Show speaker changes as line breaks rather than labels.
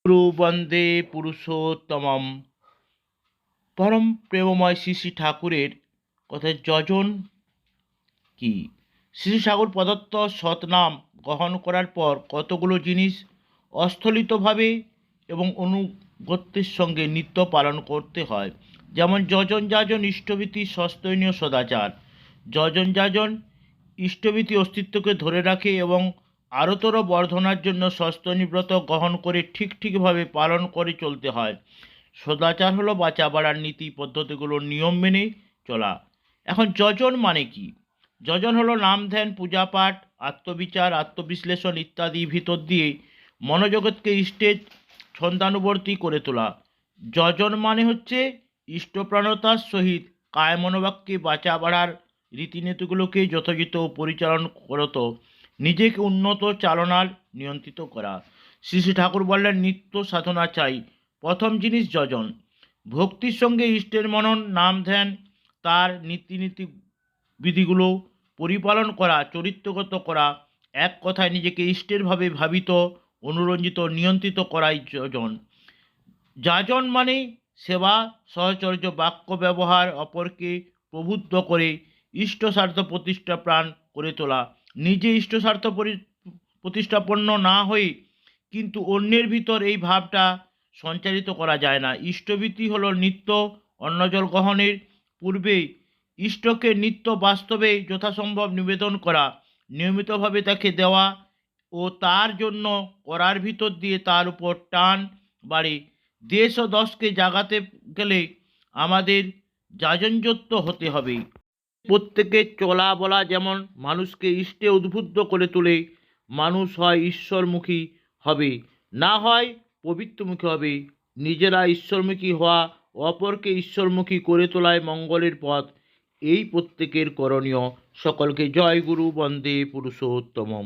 গুরু বন্দে পুরুষোত্তমম। পরম প্রেমময় শ্রী শ্রী ঠাকুরের কথায় যজন কি? শ্রী ঠাকুর প্রদত্ত সৎনাম গ্রহণ করার পর কতগুলো জিনিস অস্থলিতভাবে এবং অনুগত্যের সঙ্গে নিত্য পালন করতে হয়। যেমন যজন যাজন ইষ্টভীতি সস্তৈনীয় সদাচার। যজন যাজন ইষ্টভীতি অস্তিত্বকে ধরে রাখে এবং আরতর বর্ধনার জন্য সস্তনী ব্রত গ্রহণ করে ঠিকভাবে পালন করে চলতে হয়। সদাচার হলো বাঁচা বাড়ার নীতি পদ্ধতিগুলোর নিয়ম মেনে চলা। এখন যজন মানে কি? যজন হলো নাম ধ্যান পূজা পাঠ আত্মবিচার আত্মবিশ্লেষণ ইত্যাদি ভিতর দিয়ে মনোজগৎকে ইষ্টের ছন্দানুবর্তী করে তোলা। যজন মানে হচ্ছে ইষ্টপ্রাণতার সহিত কায় মনোবাক্যে বাঁচা বাড়ার রীতিনীতিগুলোকে যথাযথ পরিচালন করত নিজেকে উন্নত চালনার নিয়ন্ত্রিত করা। শ্রী শ্রী ঠাকুর বললেন নিত্য সাধনা চাই। প্রথম জিনিস যজন। ভক্তির সঙ্গে ইষ্টের মনন নাম ধ্যান তার নীতি বিধিগুলো পরিপালন করা চরিত্রগত করা, এক কথায় নিজেকে ইষ্টের ভাবে ভাবিত অনুরঞ্জিত নিয়ন্ত্রিত করাই যজন। যাজন মানে সেবা সহচর্য বাক্য ব্যবহার অপরকে প্রবুদ্ধ করে ইষ্টস্বার্থ প্রতিষ্ঠা প্রাণ করে তোলা। নিজে ইষ্টস্বার্থ প্রতিষ্ঠাপন্ন না হয়ে কিন্তু অন্যের ভিতর এই ভাবটা সঞ্চারিত করা যায় না। ইষ্টভীতি হলো নিত্য অন্নজল গ্রহণের পূর্বে ইষ্টকে নিত্য বাস্তবে যথাসম্ভব নিবেদন করা, নিয়মিতভাবে তাকে দেওয়া ও তার জন্য করার ভিতর দিয়ে তার উপর টান বাড়ে। দেশ ও দশকে জাগাতে গেলে আমাদের যাজনযত্ন হতে হবে। প্রত্যেকের চলা বলা যেমন মানুষকে ইষ্টে উদ্বুদ্ধ করে তোলে, মানুষ হয় ঈশ্বরমুখী হবে, না হয় পবিত্রমুখী হবে। নিজেরা ঈশ্বরমুখী হওয়া, অপরকে ঈশ্বরমুখী করে তোলায় মঙ্গলের পথ। এই প্রত্যেকের করণীয়। সকলকে জয় গুরু বন্দে পুরুষোত্তমম।